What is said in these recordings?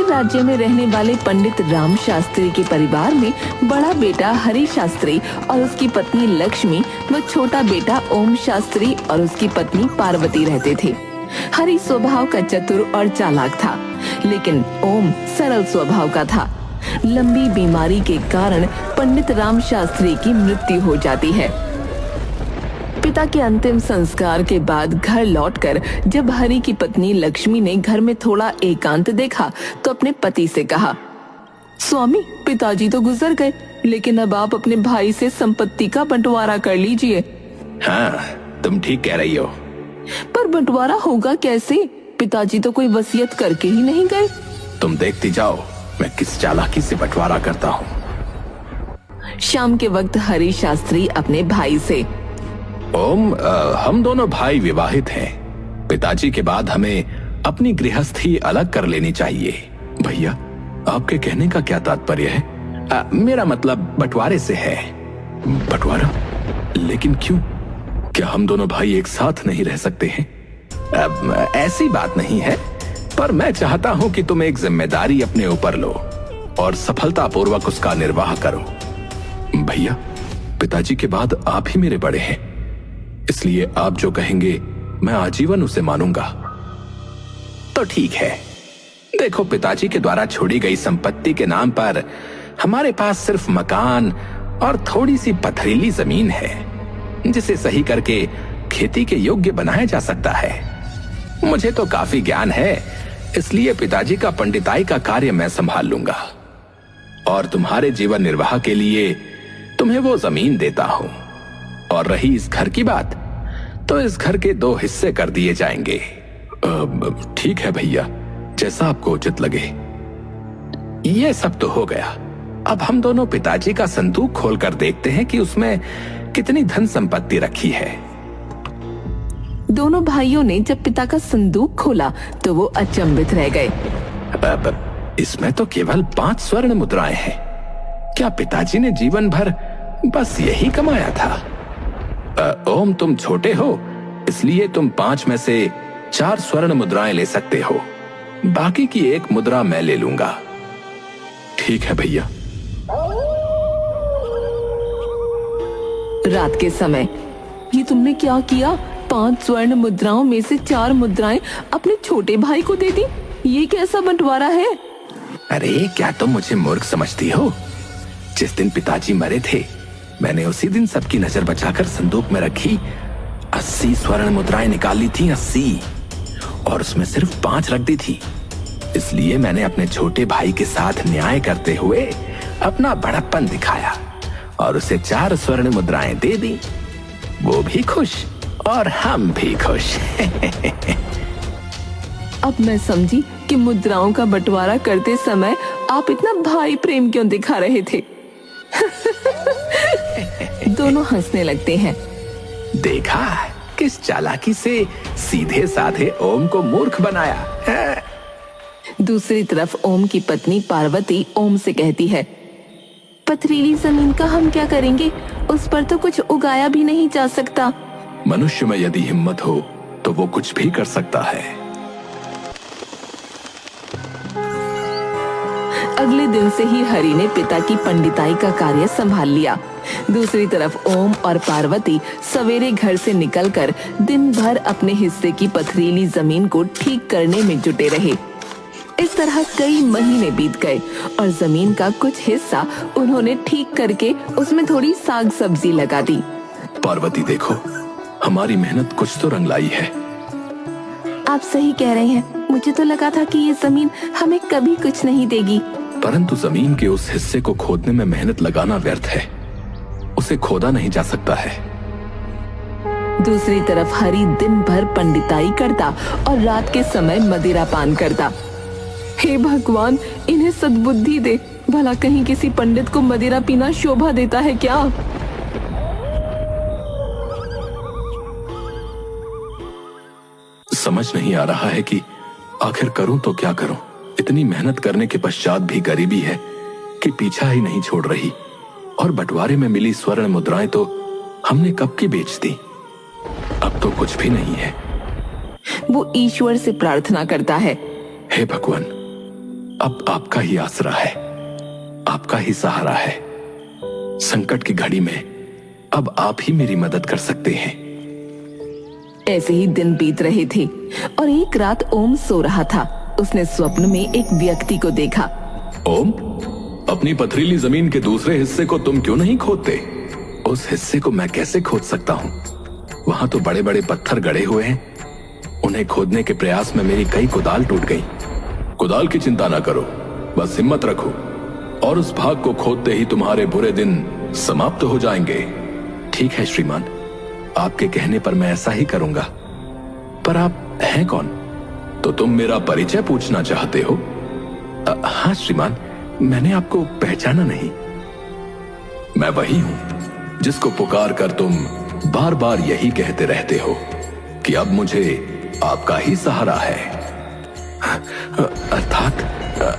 राज्य में रहने वाले पंडित राम शास्त्री के परिवार में बड़ा बेटा हरि शास्त्री और उसकी पत्नी लक्ष्मी व छोटा बेटा ओम शास्त्री और उसकी पत्नी पार्वती रहते थे। हरि स्वभाव का चतुर और चालाक था, लेकिन ओम सरल स्वभाव का था। लंबी बीमारी के कारण पंडित राम शास्त्री की मृत्यु हो जाती है। पिता के अंतिम संस्कार के बाद घर लौटकर जब हरि की पत्नी लक्ष्मी ने घर में थोड़ा एकांत देखा तो अपने पति से कहा, स्वामी, पिताजी तो गुजर गए, लेकिन अब आप अपने भाई से संपत्ति का बंटवारा कर लीजिए। हाँ, तुम ठीक कह रही हो। पर बंटवारा होगा कैसे? पिताजी तो कोई वसीयत करके ही नहीं गए। तुम देखती जाओ मैं किस चालाकी से बंटवारा करता हूँ। शाम के वक्त हरि शास्त्री अपने भाई से, ओम, हम दोनों भाई विवाहित हैं। पिताजी के बाद हमें अपनी गृहस्थी अलग कर लेनी चाहिए। भैया, आपके कहने का क्या तात्पर्य है? मेरा मतलब बंटवारे से है। बंटवारा? लेकिन क्यों? क्या हम दोनों भाई एक साथ नहीं रह सकते हैं? ऐसी बात नहीं है, पर मैं चाहता हूं कि तुम एक जिम्मेदारी अपने ऊपर लो और सफलतापूर्वक उसका निर्वाह करो। भैया, पिताजी के बाद आप ही मेरे बड़े हैं, इसलिए आप जो कहेंगे मैं आजीवन उसे मानूंगा। तो ठीक है। देखो, पिताजी के द्वारा छोड़ी गई संपत्ति के नाम पर हमारे पास सिर्फ मकान और थोड़ी सी पथरीली जमीन है, जिसे सही करके खेती के योग्य बनाया जा सकता है। मुझे तो काफी ज्ञान है, इसलिए पिताजी का पंडिताई का कार्य मैं संभाल लूंगा और तुम्हारे जीवन निर्वाह के लिए तुम्हें वो जमीन देता हूं। और रही इस घर की बात, तो इस घर के 2 हिस्से कर दिए जाएंगे। ठीक है भैया, जैसा आपको उचित लगे। ये सब तो हो गया। अब हम दोनों पिताजी का संदूक खोलकर देखते हैं कि उसमें कितनी धन संपत्ति रखी है। दोनों भाइयों ने जब पिता का संदूक खोला तो वो अचंभित रह गए। इसमें तो केवल 5 स्वर्ण मुद्राएं हैं। क्या पिताजी ने जीवन भर बस यही कमाया था? ओम, तुम छोटे हो, इसलिए तुम 5 में से 4 स्वर्ण मुद्राएं ले सकते हो। बाकी की 1 मुद्रा मैं ले लूंगा। ठीक है भैया। रात के समय, ये तुमने क्या किया? 5 स्वर्ण मुद्राओं में से 4 मुद्राएं अपने छोटे भाई को दे दी। ये कैसा बंटवारा है? अरे, क्या तुम मुझे मूर्ख समझती हो? जिस दिन पिताजी मरे थे, मैंने उसी दिन सबकी नजर बचाकर संदूक में रखी 80 स्वर्ण मुद्राएं निकाली थी। 80, और उसमें सिर्फ 5 रख दी थी। इसलिए मैंने अपने छोटे भाई के साथ न्याय करते हुए अपना बड़प्पन दिखाया और उसे 4 स्वर्ण मुद्राएं दे दी। वो भी खुश और हम भी खुश। अब मैं समझी कि मुद्राओं का बंटवारा करते समय आप इतना भाई प्रेम क्यों दिखा रहे थे। दोनों हंसने लगते हैं। देखा किस चालाकी से सीधे साधे ओम को मूर्ख बनाया। दूसरी तरफ ओम की पत्नी पार्वती ओम से कहती है, पथरीली जमीन का हम क्या करेंगे? उस पर तो कुछ उगाया भी नहीं जा सकता। मनुष्य में यदि हिम्मत हो तो वो कुछ भी कर सकता है। अगले दिन से ही हरि ने पिता की पंडिताई का कार्य संभाल लिया। दूसरी तरफ ओम और पार्वती सवेरे घर से निकलकर दिन भर अपने हिस्से की पथरीली जमीन को ठीक करने में जुटे रहे। इस तरह कई महीने बीत गए और जमीन का कुछ हिस्सा उन्होंने ठीक करके उसमें थोड़ी साग सब्जी लगा दी। पार्वती, देखो, हमारी मेहनत कुछ तो रंग लाई है। आप सही कह रहे हैं। मुझे तो लगा था कि ये जमीन हमें कभी कुछ नहीं देगी। परंतु जमीन के उस हिस्से को खोदने में मेहनत लगाना व्यर्थ है। उसे खोदा नहीं जा सकता है। दूसरी तरफ हरि दिन भर पंडिताई करता और रात के समय मदिरा पान करता। हे भगवान, इन्हें सद्बुद्धि दे। भला कहीं किसी पंडित को मदिरा पीना शोभा देता है क्या? समझ नहीं आ रहा है कि आखिर करूं तो क्या करूं। इतनी मेहनत करने के पश्चात भी गरीबी है कि पीछा ही नहीं छोड़ रही। और बंटवारे में मिली स्वर्ण मुद्राएं तो हमने कब की बेच दी। अब तो कुछ भी नहीं है। वो ईश्वर से प्रार्थना करता है, हे भगवान, अब आपका ही आसरा है, आपका ही सहारा है। संकट की घड़ी में अब आप ही मेरी मदद कर सकते हैं। ऐसे ही दिन बीत रहे थे और एक रात ओम सो रहा था। उसने स्वप्न में एक व्यक्ति को देखा। ओम, अपनी पथरीली जमीन के दूसरे हिस्से को तुम क्यों नहीं खोदते? उस हिस्से को मैं कैसे खोद सकता हूँ? वहां तो बड़े बड़े पत्थर गड़े हुए हैं। उन्हें खोदने के प्रयास में मेरी कई कुदाल टूट गई। कुदाल की चिंता ना करो, बस हिम्मत रखो और उस भाग को खोदते ही तुम्हारे बुरे दिन समाप्त हो जाएंगे। ठीक है श्रीमान, आपके कहने पर मैं ऐसा ही करूंगा। पर आप हैं कौन? तो तुम मेरा परिचय पूछना चाहते हो? हाँ श्रीमान, मैंने आपको पहचाना नहीं। मैं वही हूं जिसको पुकार कर तुम बार बार यही कहते रहते हो कि अब मुझे आपका ही सहारा है।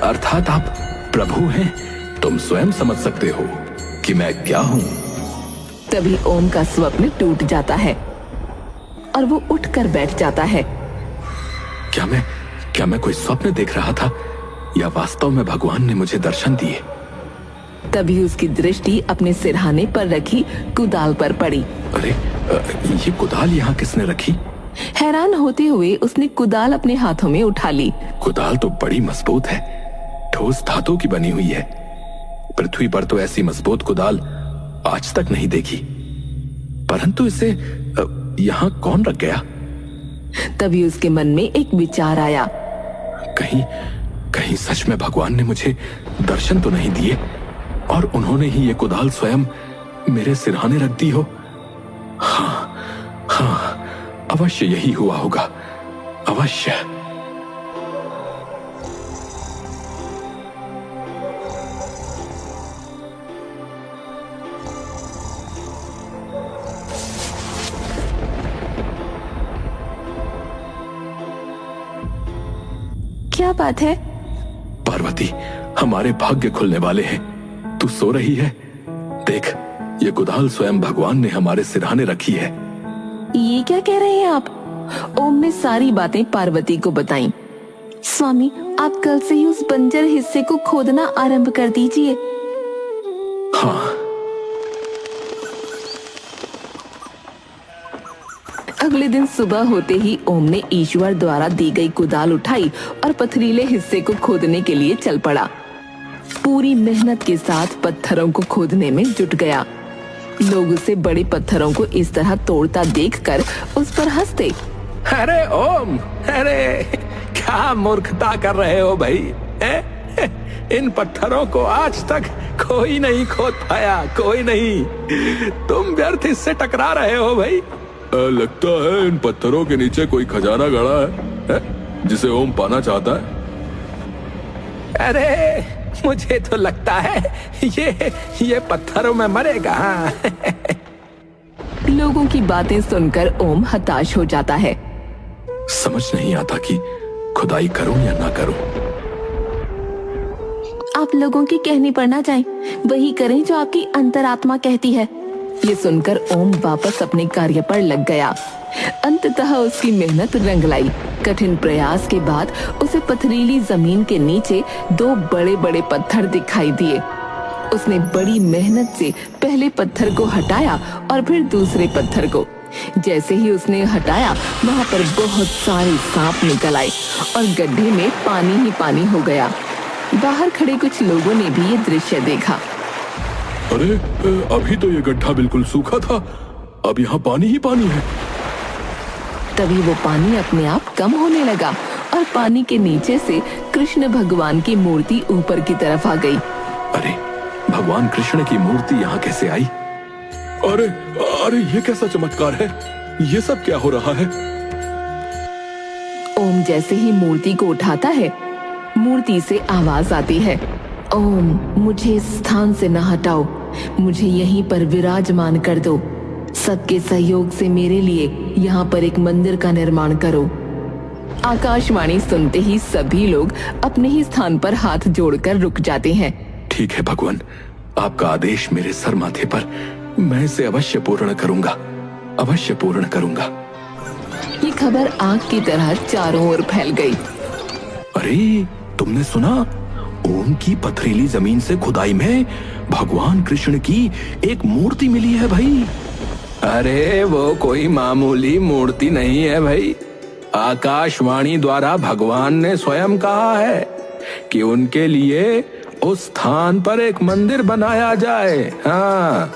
अर्थात आप प्रभु हैं। तुम स्वयं समझ सकते हो कि मैं क्या हूं। तभी ओम का स्वप्न टूट जाता है और वो उठकर बैठ जाता है। क्या मैं कोई स्वप्न देख रहा था या वास्तव में भगवान ने मुझे दर्शन दिए? तभी उसकी दृष्टि अपने सिरहाने पर रखी कुदाल पर पड़ी। अरे, ये कुदाल यहाँ किसने रखी? हैरान होते हुए उसने कुदाल अपने हाथों में उठा ली। कुदाल तो बड़ी मजबूत है, ठोस धातु की बनी हुई है। पृथ्वी पर तो ऐसी मजबूत कुदाल आज तक नहीं देखी। परंतु इसे यहाँ कौन रख गया? तभी उसके मन में एक विचार आया। कहीं सच में भगवान ने मुझे दर्शन तो नहीं दिए और उन्होंने ही ये कुदाल स्वयं मेरे सिरहाने रख दी हो? हाँ, अवश्य यही हुआ होगा, अवश्य। क्या बात है? पार्वती, हमारे भाग्य खुलने वाले हैं। तू सो रही है? देख, ये कुदाल स्वयं भगवान ने हमारे सिरहाने रखी है। ये क्या कह रहे हैं आप? ओम ने सारी बातें पार्वती को बताई। स्वामी, आप कल से ही उस बंजर हिस्से को खोदना आरंभ कर दीजिए। हाँ। अगले दिन सुबह होते ही ओम ने ईश्वर द्वारा दी गई कुदाल उठाई और पथरीले हिस्से को खोदने के लिए चल पड़ा। पूरी मेहनत के साथ पत्थरों को खोदने में जुट गया। लोग उसे बड़े पत्थरों को इस तरह तोड़ता देखकर उस पर हंसते। अरे ओम, अरे क्या मूर्खता कर रहे हो भाई? इन पत्थरों को आज तक कोई नहीं खोद पाया, कोई नहीं। तुम व्यर्थ इससे टकरा रहे हो भाई। लगता है इन पत्थरों के नीचे कोई खजाना गड़ा है जिसे ओम पाना चाहता है। अरे मुझे तो लगता है ये पत्थरों में मरेगा। लोगों की बातें सुनकर ओम हताश हो जाता है। समझ नहीं आता कि खुदाई करूं या ना करूं। आप लोगों के कहने पर ना जाएं, वही करें जो आपकी अंतरात्मा कहती है। ये सुनकर ओम वापस अपने कार्य पर लग गया। अंततः उसकी मेहनत रंग लाई। कठिन प्रयास के बाद उसे पथरीली जमीन के नीचे दो बड़े बड़े पत्थर दिखाई दिए। उसने बड़ी मेहनत से पहले पत्थर को हटाया और फिर दूसरे पत्थर को। जैसे ही उसने हटाया, वहां पर बहुत सारे सांप निकल आए और गड्ढे में पानी ही पानी हो गया। बाहर खड़े कुछ लोगों ने भी ये दृश्य देखा। अरे, अभी तो ये गड्ढा बिल्कुल सूखा था, अब यहाँ पानी ही पानी है। तभी वो पानी अपने आप कम होने लगा और पानी के नीचे से कृष्ण भगवान की मूर्ति ऊपर की तरफ आ गई। अरे, भगवान कृष्ण की मूर्ति यहाँ कैसे आई? अरे अरे, ये कैसा चमत्कार है? ये सब क्या हो रहा है? ओम जैसे ही मूर्ति को उठाता है, मूर्ति से आवाज आती है, ओम, मुझे इस स्थान से न हटाओ, मुझे यहीं पर विराजमान कर दो। सबके सहयोग से मेरे लिए यहाँ पर एक मंदिर का निर्माण करो। आकाशवाणी सुनते ही सभी लोग अपने ही स्थान पर हाथ जोड़कर रुक जाते हैं। ठीक है भगवान, आपका आदेश मेरे सर माथे पर, मैं इसे अवश्य पूर्ण करूंगा, अवश्य पूर्ण करूंगा। ये खबर आग की तरह चारों ओर फैल गई। अरे, तुमने सुना? ओम की पथरीली जमीन से खुदाई में भगवान कृष्ण की एक मूर्ति मिली है भाई। अरे वो कोई मामूली मूर्ति नहीं है भाई। आकाशवाणी द्वारा भगवान ने स्वयं कहा है कि उनके लिए उस स्थान पर एक मंदिर बनाया जाए। हाँ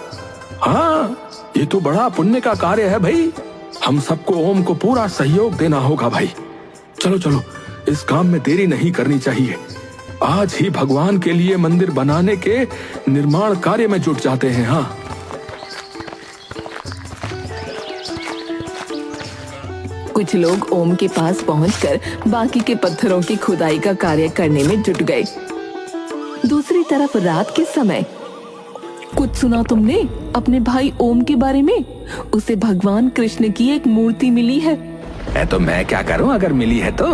हाँ, ये तो बड़ा पुण्य का कार्य है भाई। हम सबको ओम को पूरा सहयोग देना होगा भाई। चलो चलो, इस काम में देरी नहीं करनी चाहिए। आज ही भगवान के लिए मंदिर बनाने के निर्माण कार्य में जुट जाते हैं। हाँ, कुछ लोग ओम के पास पहुंचकर बाकी के पत्थरों की खुदाई का कार्य करने में जुट गए। दूसरी तरफ रात के समय, कुछ सुना तुमने अपने भाई ओम के बारे में? उसे भगवान कृष्ण की एक मूर्ति मिली है। तो मैं क्या करूं अगर मिली है तो?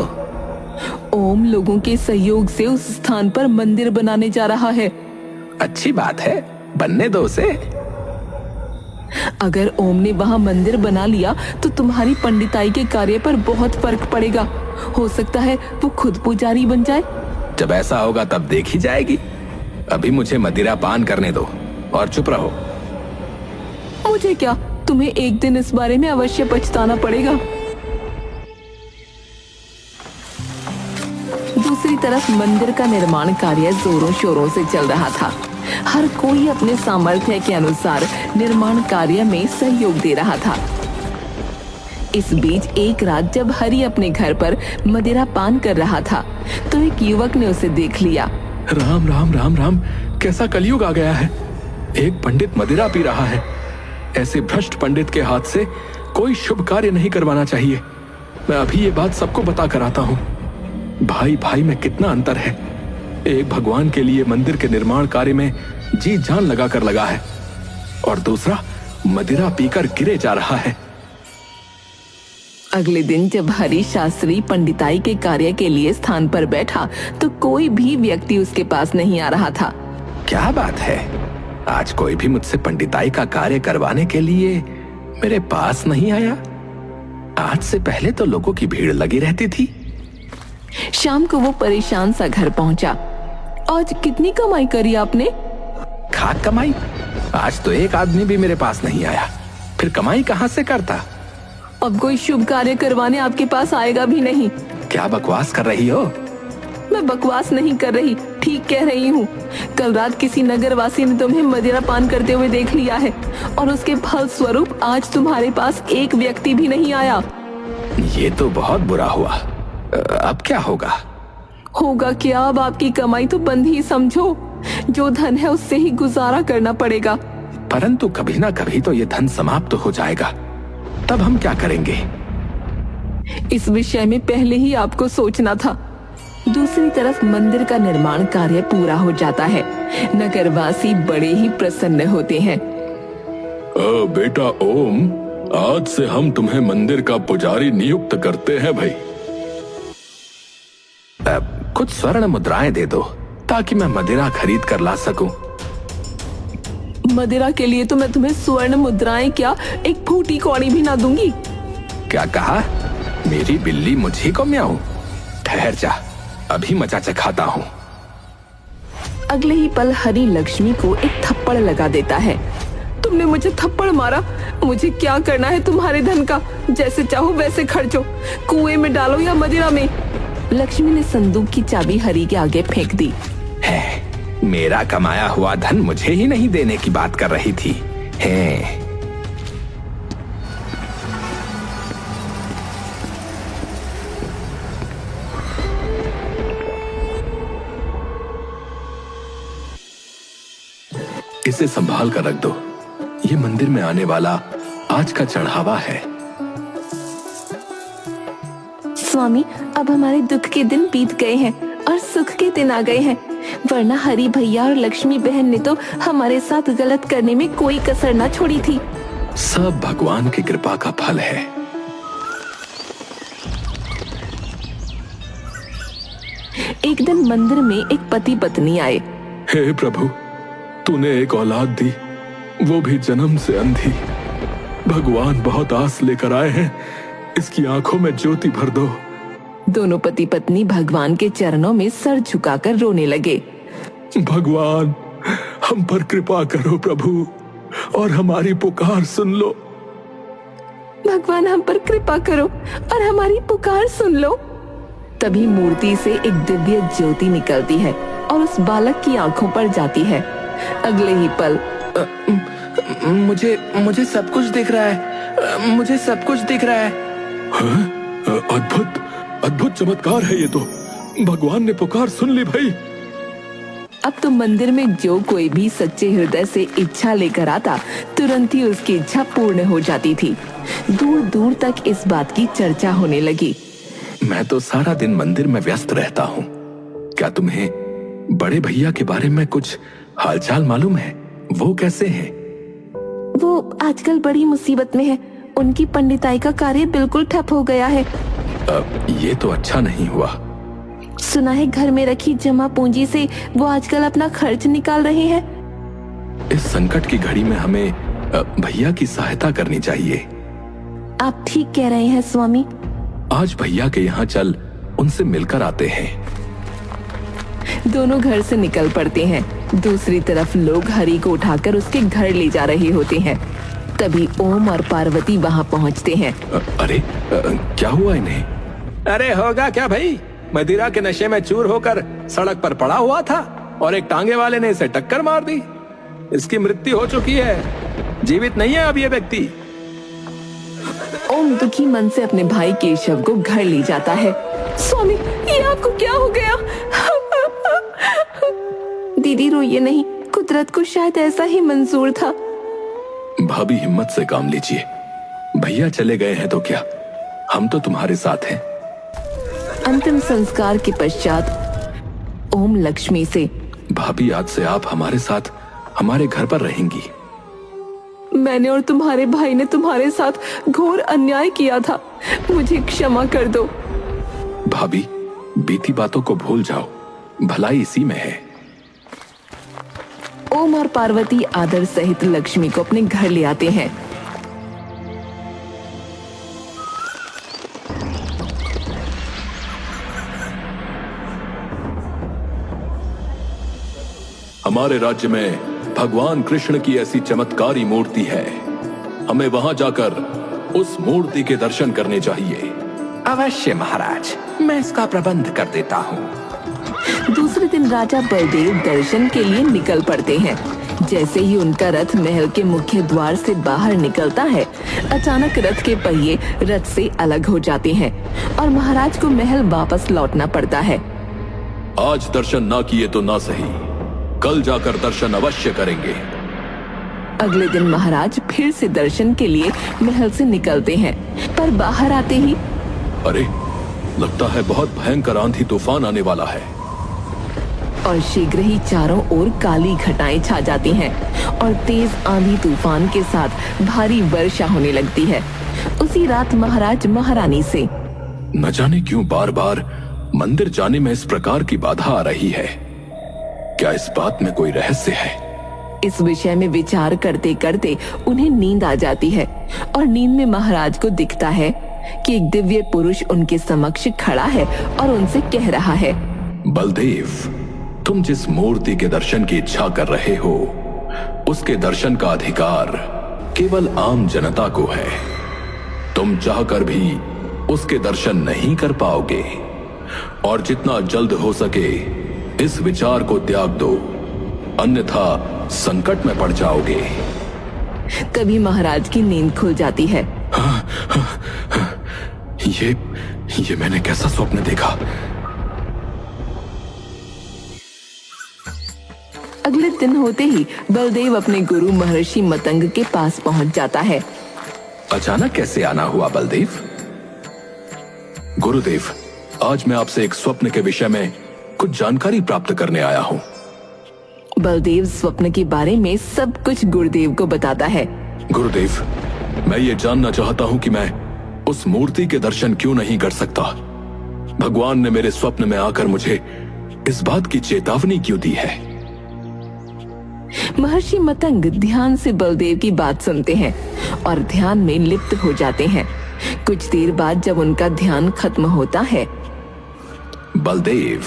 ओम लोगों के सहयोग से उस स्थान पर मंदिर बनाने जा रहा है। अच्छी बात है, बनने दो उसे। अगर ओम ने वहाँ मंदिर बना लिया तो तुम्हारी पंडिताई के कार्य पर बहुत फर्क पड़ेगा। हो सकता है वो खुद पुजारी बन जाए। जब ऐसा होगा तब देखी जाएगी। अभी मुझे मदिरा पान करने दो और चुप रहो। मुझे क्या, तुम्हें एक दिन इस बारे में अवश्य पछताना पड़ेगा। दूसरी तरफ मंदिर का निर्माण कार्य जोरों शोरों से चल रहा था। हर कोई अपने सामर्थ्य के अनुसार निर्माण कार्य में सहयोग दे रहा था। इस बीच एक रात जब हरि अपने घर पर मदिरा पान कर रहा था तो एक युवक ने उसे देख लिया। राम राम राम राम, कैसा कलयुग आ गया है। एक पंडित मदिरा पी रहा है। ऐसे भ्रष्ट पंडित के हाथ से कोई शुभ कार्य नहीं करवाना चाहिए। मैं अभी ये बात सबको बता कर आता हूँ। भाई भाई में कितना अंतर है। एक भगवान के लिए मंदिर के निर्माण कार्य में जी जान लगा कर लगा है और दूसरा मदिरा पीकर गिरे जा रहा है। अगले दिन जब हरि शास्त्री पंडिताई के कार्य के लिए स्थान पर बैठा तो कोई भी व्यक्ति उसके पास नहीं आ रहा था। क्या बात है, आज कोई भी मुझसे पंडिताई का कार्य करवाने के लिए मेरे पास नहीं आया। आज से पहले तो लोगों की भीड़ लगी रहती थी। शाम को वो परेशान सा घर पहुंचा। आज कितनी कमाई करी आपने? खाक कमाई? आज तो एक आदमी भी मेरे पास नहीं आया, फिर कमाई कहां से करता? अब कोई शुभ कार्य करवाने आपके पास आएगा भी नहीं। क्या बकवास कर रही हो? मैं बकवास नहीं कर रही, ठीक कह रही हूँ। कल रात किसी नगरवासी ने तुम्हें मदिरा पान करते हुए देख लिया है और उसके फल स्वरूप आज तुम्हारे पास एक व्यक्ति भी नहीं आया। ये तो बहुत बुरा हुआ। अब क्या होगा? होगा क्या, अब आपकी कमाई तो बंद ही समझो। जो धन है उससे ही गुजारा करना पड़ेगा। परंतु कभी ना कभी तो ये धन समाप्त हो जाएगा, तब हम क्या करेंगे? इस विषय में पहले ही आपको सोचना था। दूसरी तरफ मंदिर का निर्माण कार्य पूरा हो जाता है। नगरवासी बड़े ही प्रसन्न होते हैं। बेटा ओम, आज से हम तुम्हें मंदिर का पुजारी नियुक्त करते हैं भाई। कुछ स्वर्ण मुद्राएं दे दो ताकि मैं मदिरा खरीद कर ला सकूं। मदिरा के लिए तो मैं तुम्हें स्वर्ण मुद्राएं क्या, एक फूटी कौड़ी भी ना दूंगी। क्या कहा? मेरी बिल्ली मुझी को म्याऊं? ठहर जा, अभी मजा चखाता हूँ। अगले ही पल हरि लक्ष्मी को एक थप्पड़ लगा देता है। तुमने मुझे थप्पड़ मारा? मुझे क्या करना है तुम्हारे धन का? जैसे चाहो वैसे खर्चो, कुएं में डालो या मदिरा में। लक्ष्मी ने संदूक की चाबी हरि के आगे फेंक दी। है, मेरा कमाया हुआ धन मुझे ही नहीं देने की बात कर रही थी। है इसे संभाल कर रख दो। ये मंदिर में आने वाला आज का चढ़ावा है। स्वामी, अब हमारे दुख के दिन बीत गए हैं और सुख के दिन आ गए हैं, वरना हरि भैया और लक्ष्मी बहन ने तो हमारे साथ गलत करने में कोई कसर ना छोड़ी थी। सब भगवान की कृपा का फल है। एक दिन मंदिर में एक पति पत्नी आए। हे प्रभु, तूने एक औलाद दी, वो भी जन्म से अंधी। भगवान बहुत आस लेकर आए हैं, इसकी आंखों में ज्योति भर दो। दोनों पति पत्नी भगवान के चरणों में सर झुकाकर रोने लगे। भगवान, हम पर कृपा करो प्रभु, और हमारी पुकार सुन लो। भगवान, हम पर कृपा करो और हमारी पुकार सुन लो। तभी मूर्ति से एक दिव्य ज्योति निकलती है और उस बालक की आंखों पर जाती है। अगले ही पल मुझे सब कुछ दिख रहा है, मुझे सब कुछ दिख रहा है। अद्भुत अद्भुत चमत्कार है ये तो। भगवान ने पुकार सुन ली भाई। अब तो मंदिर में जो कोई भी सच्चे हृदय से इच्छा लेकर आता, तुरंत ही उसकी इच्छा पूर्ण हो जाती थी। दूर दूर तक इस बात की चर्चा होने लगी। मैं तो सारा दिन मंदिर में व्यस्त रहता हूँ। क्या तुम्हें बड़े भैया के बारे में कुछ हालचाल मालूम है? वो कैसे हैं? वो आजकल बड़ी मुसीबत में है। उनकी पंडिताई का कार्य बिल्कुल ठप हो गया है। ये तो अच्छा नहीं हुआ। सुना है घर में रखी जमा पूंजी से वो आजकल अपना खर्च निकाल रहे हैं। इस संकट की घड़ी में हमें भैया की सहायता करनी चाहिए। आप ठीक कह रहे हैं स्वामी। आज भैया के यहाँ चल उनसे मिलकर आते हैं। दोनों घर से निकल पड़ते हैं। दूसरी तरफ लोग हरि को उठाकर उसके घर ले जा रहे होते हैं। तभी ओम और पार्वती वहाँ पहुँचते हैं। अरे क्या हुआ इन्हें? अरे होगा क्या भाई, मदिरा के नशे में चूर होकर सड़क पर पड़ा हुआ था और एक टांगे वाले ने इसे टक्कर मार दी। इसकी मृत्यु हो चुकी है, जीवित नहीं है अब ये व्यक्ति। ओम दुखी मन से अपने भाई केशव को घर ले जाता है। स्वामी, ये आपको क्या हो गया? दीदी रोइए नहीं, कुदरत को शायद ऐसा ही मंजूर था। भाभी हिम्मत से काम लीजिए। भैया चले गए हैं तो क्या, हम तो तुम्हारे साथ हैं। अंतिम संस्कार के पश्चात ओम लक्ष्मी से, भाभी आज से आप हमारे साथ हमारे घर पर रहेंगी। मैंने और तुम्हारे भाई ने तुम्हारे साथ घोर अन्याय किया था, मुझे क्षमा कर दो। भाभी, बीती बातों को भूल जाओ, भलाई इसी में है। ओम और पार्वती आदर सहित लक्ष्मी को अपने घर ले आते हैं। हमारे राज्य में भगवान कृष्ण की ऐसी चमत्कारी मूर्ति है, हमें वहां जाकर उस मूर्ति के दर्शन करने चाहिए। अवश्य महाराज, मैं इसका प्रबंध कर देता हूँ। दूसरे दिन राजा बलदेव दर्शन के लिए निकल पड़ते हैं। जैसे ही उनका रथ महल के मुख्य द्वार से बाहर निकलता है, अचानक रथ के पहिए रथ से अलग हो जाते हैं और महाराज को महल वापस लौटना पड़ता है। आज दर्शन ना किए तो ना सही, कल जाकर दर्शन अवश्य करेंगे। अगले दिन महाराज फिर से दर्शन के लिए महल से निकलते हैं, पर बाहर आते ही अरे, लगता है बहुत भयंकर आंधी तूफान आने वाला है। और शीघ्र ही चारों ओर काली घटाएं छा जाती हैं और तेज आंधी तूफान के साथ भारी वर्षा होने लगती है। उसी रात महाराज महारानी से, न जाने क्यों बार बार मंदिर जाने में इस प्रकार की बाधा आ रही है। क्या इस बात में कोई रहस्य है? इस विषय में विचार करते करते उन्हें नींद आ जाती है और नींद में महाराज को दिखता है कि एक दिव्य पुरुष उनके समक्ष खड़ा है और उनसे कह रहा है, बलदेव, तुम जिस मूर्ति के दर्शन की इच्छा कर रहे हो, उसके दर्शन का अधिकार केवल आम जनता को है। तुम चाहकर भी उसके दर्शन नहीं कर पाओगे और जितना जल्द हो सके इस विचार को त्याग दो, अन्यथा संकट में पड़ जाओगे। तभी महाराज की नींद खुल जाती है। ये मैंने कैसा स्वप्न देखा? अगले दिन होते ही बलदेव अपने गुरु महर्षि मतंग के पास पहुंच जाता है। अचानक कैसे आना हुआ बलदेव? गुरुदेव, आज मैं आपसे एक स्वप्न के विषय में कुछ जानकारी प्राप्त करने आया हूँ। बलदेव स्वप्न के बारे में सब कुछ गुरुदेव को बताता है। गुरुदेव, मैं ये जानना चाहता हूँ कि मैं उस मूर्ति के दर्शन क्यों नहीं कर सकता? भगवान ने मेरे स्वप्न में आकर मुझे इस बात की चेतावनी क्यों दी है? महर्षि मतंग ध्यान से बलदेव की बात सुनते हैं और ध्यान में लिप्त हो जाते हैं। कुछ देर बाद जब उनका ध्यान खत्म होता है बलदेव,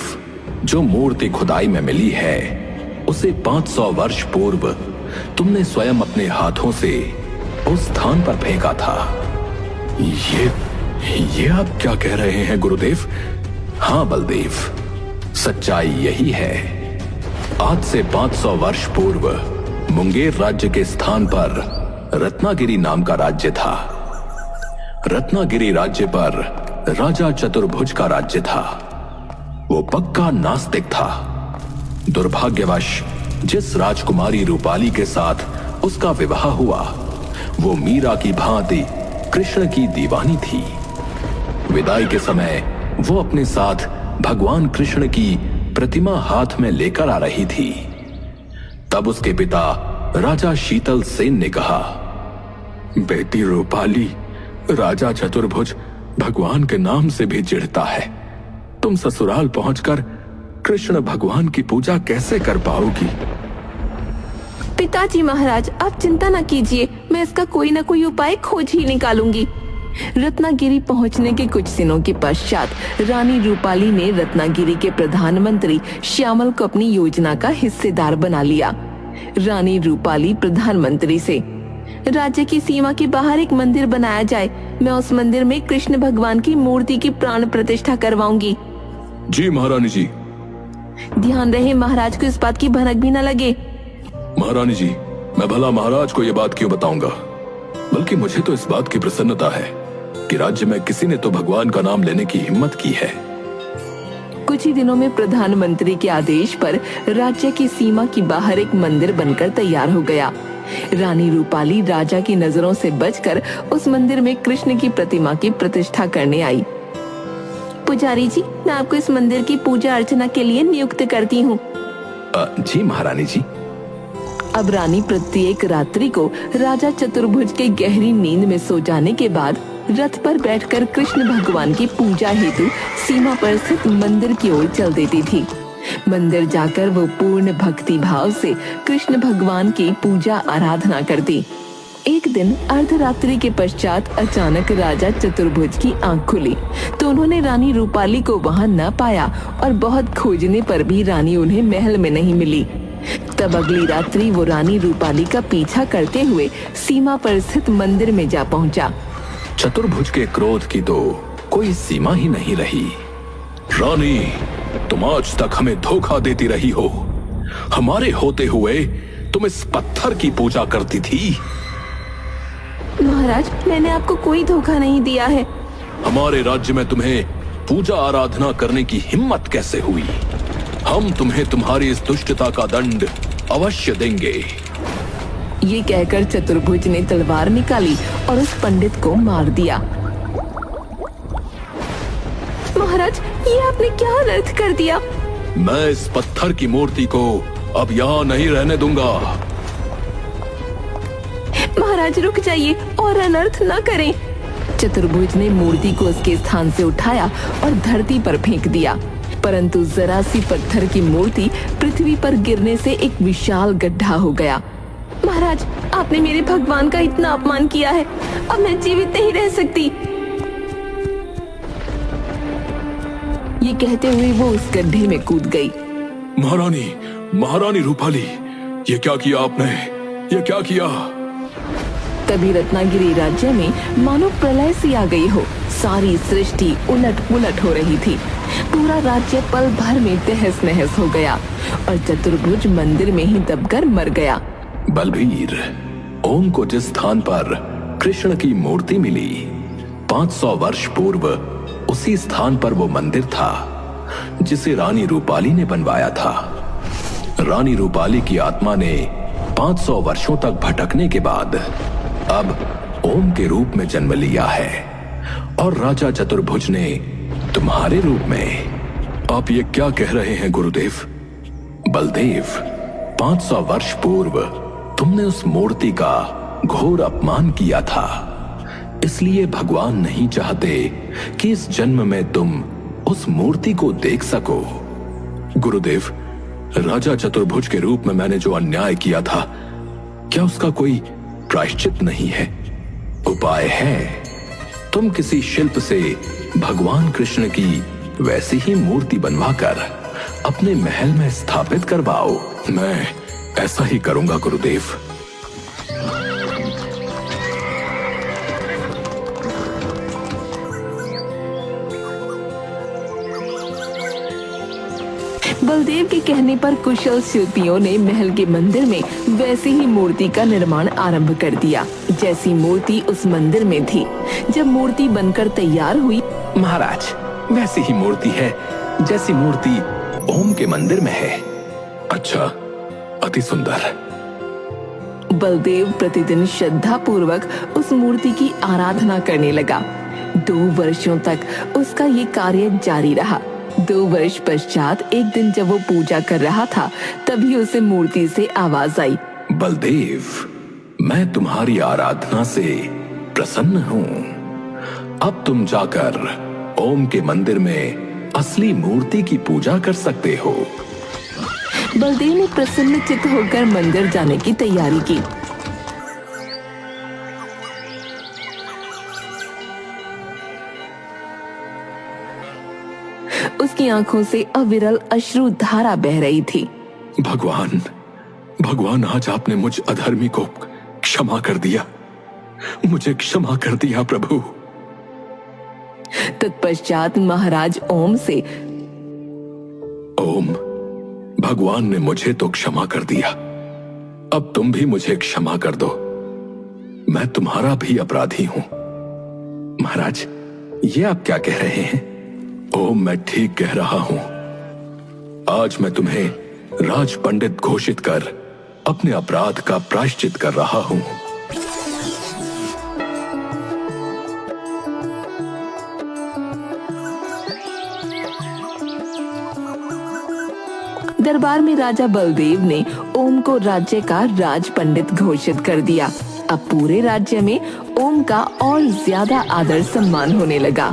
जो मूर्ति खुदाई में मिली है उसे 500 वर्ष पूर्व तुमने स्वयं अपने हाथों से उस स्थान पर फेंका था। ये आप क्या कह रहे हैं गुरुदेव? हाँ बलदेव, सच्चाई यही है। आज से 500 वर्ष पूर्व मुंगेर राज्य के स्थान पर रत्नागिरी नाम का राज्य था। रत्नागिरी राज्य पर राजा चतुर्भुज का राज्य था। वो पक्का नास्तिक था। दुर्भाग्यवश जिस राजकुमारी रूपाली के साथ उसका विवाह हुआ वो मीरा की भांति कृष्ण की दीवानी थी। विदाई के समय वो अपने साथ भगवान कृष्ण की प्रतिमा हाथ में लेकर आ रही थी। तब उसके पिता राजा शीतल सेन ने कहा, बेटी रूपाली, राजा चतुर्भुज भगवान के नाम से भी चिढ़ता है। तुम ससुराल पहुंचकर कृष्ण भगवान की पूजा कैसे कर पाओगी? पिताजी महाराज, आप चिंता न कीजिए, मैं इसका कोई न कोई उपाय खोज ही निकालूंगी। रत्नागिरी पहुंचने के कुछ दिनों के पश्चात रानी रूपाली ने रत्नागिरी के प्रधानमंत्री श्यामल को अपनी योजना का हिस्सेदार बना लिया। रानी रूपाली प्रधानमंत्री से, राज्य की सीमा के बाहर एक मंदिर बनाया जाए, मैं उस मंदिर में कृष्ण भगवान की मूर्ति की प्राण प्रतिष्ठा करवाऊंगी। जी महारानी जी। ध्यान रहे महाराज को इस बात की भनक भी न लगे। महारानी जी, मैं भला महाराज को यह बात क्यों बताऊंगा, बल्कि मुझे तो इस बात की प्रसन्नता है कि राज्य में किसी ने तो भगवान का नाम लेने की हिम्मत की है। कुछ ही दिनों में प्रधानमंत्री के आदेश पर राज्य की सीमा के बाहर एक मंदिर बनकर तैयार हो गया। रानी रूपाली राजा की नजरों से बचकर उस मंदिर में कृष्ण की प्रतिमा की प्रतिष्ठा करने आई। पुजारी जी, मैं आपको इस मंदिर की पूजा अर्चना के लिए नियुक्त करती हूँ। जी महारानी जी। अब रानी प्रत्येक रात्रि को राजा चतुर्भुज के गहरी नींद में सो जाने के बाद रथ पर बैठकर कृष्ण भगवान की पूजा हेतु सीमा पर स्थित मंदिर की ओर चल देती थी। मंदिर जाकर वो पूर्ण भक्ति भाव से कृष्ण भगवान की पूजा आराधना करती। एक दिन अर्धरात्रि के पश्चात अचानक राजा चतुर्भुज की आंख खुली तो उन्होंने रानी रूपाली को वहां न पाया और बहुत खोजने पर भी रानी उन्हें महल में नहीं मिली। तब अगली रात्रि वो रानी रूपाली का पीछा करते हुए सीमा पर स्थित मंदिर में जा पहुंचा। चतुर्भुज के क्रोध की तो कोई सीमा ही नहीं रही। रानी, तुम आज तक हमें धोखा देती रही हो। हमारे होते हुए तुम इस पत्थर की पूजा करती थी। महाराज, मैंने आपको कोई धोखा नहीं दिया है। हमारे राज्य में तुम्हें पूजा आराधना करने की हिम्मत कैसे हुई? हम तुम्हें तुम्हारी इस दुष्टता का दंड अवश्य देंगे। ये कहकर चतुर्भुज ने तलवार निकाली और उस पंडित को मार दिया। महाराज, ये आपने क्या अनर्थ कर दिया? मैं इस पत्थर की मूर्ति को अब यहाँ नहीं रहने दूंगा। महाराज रुक जाइए और अनर्थ न करें। चतुर्भुज ने मूर्ति को उसके स्थान से उठाया और धरती पर फेंक दिया, परंतु जरा सी पत्थर की मूर्ति पृथ्वी पर गिरने से एक विशाल गड्ढा हो गया। महाराज, आपने मेरे भगवान का इतना अपमान किया है, अब मैं जीवित नहीं रह सकती। ये कहते हुए वो उस गड्ढे में कूद गई। महारानी रूपाली, ये क्या किया आपने? ये क्या किया? तभी रत्नागिरी राज्य में मानो प्रलय सी आ गई हो। सारी सृष्टि उलट पुलट हो रही थी। पूरा राज्य पल भर में तहस नहस हो गया और चतुर्भुज मंदिर में ही दबकर मर गया। बलबीर, ओम को जिस स्थान पर कृष्ण की मूर्ति मिली 500 वर्ष पूर्व उसी स्थान पर वो मंदिर था जिसे रानी रूपाली ने बनवाया था। रानी रूपाली की आत्मा ने 500 वर्षों तक भटकने के बाद अब ओम के रूप में जन्म लिया है और राजा चतुर्भुज ने तुम्हारे रूप में। आप ये क्या कह रहे हैं गुरुदेव? बलदेव, 500 वर्ष पूर्व तुमने उस मूर्ति का घोर अपमान किया था, इसलिए भगवान नहीं चाहते कि इस जन्म में तुम उस मूर्ति को देख सको। गुरुदेव, राजा चतुर्भुज के रूप में मैंने जो अन्याय किया था, क्या उसका कोई प्रायश्चित नहीं है? उपाय है। तुम किसी शिल्प से भगवान कृष्ण की वैसी ही मूर्ति बनवाकर अपने महल में स्थापित करवाओ। मैं ऐसा ही करूंगा गुरुदेव। बलदेव के कहने पर कुशल शिल्पियों ने महल के मंदिर में वैसी ही मूर्ति का निर्माण आरंभ कर दिया जैसी मूर्ति उस मंदिर में थी। जब मूर्ति बनकर तैयार हुई, महाराज, वैसी ही मूर्ति है जैसी मूर्ति ओम के मंदिर में है। अच्छा, अति सुंदर। बलदेव प्रतिदिन श्रद्धा पूर्वक उस मूर्ति की आराधना करने लगा। 2 वर्षों तक उसका ये कार्य जारी रहा। 2 वर्ष पश्चात एक दिन जब वो पूजा कर रहा था, तभी उसे मूर्ति से आवाज आई, बलदेव, मैं तुम्हारी आराधना से प्रसन्न हूँ। अब तुम जाकर ओम के मंदिर में असली मूर्ति की पूजा कर सकते हो। बलदेव ने प्रसन्न चित्त होकर मंदिर जाने की तैयारी की। उसकी आंखों से अविरल अश्रु धारा बह रही थी। भगवान, भगवान, आज आपने मुझ अधर्मी को क्षमा कर दिया। मुझे क्षमा कर दिया प्रभु। तत्पश्चात महाराज ओम से, ओम, भगवान ने मुझे तो क्षमा कर दिया, अब तुम भी मुझे क्षमा कर दो। मैं तुम्हारा भी अपराधी हूं। महाराज, ये आप क्या कह रहे हैं? ओम, मैं ठीक कह रहा हूं। आज मैं तुम्हें राज पंडित घोषित कर अपने अपराध का प्रायश्चित कर रहा हूं। दरबार में राजा बलदेव ने ओम को राज्य का राज पंडित घोषित कर दिया। अब पूरे राज्य में ओम का और ज्यादा आदर सम्मान होने लगा।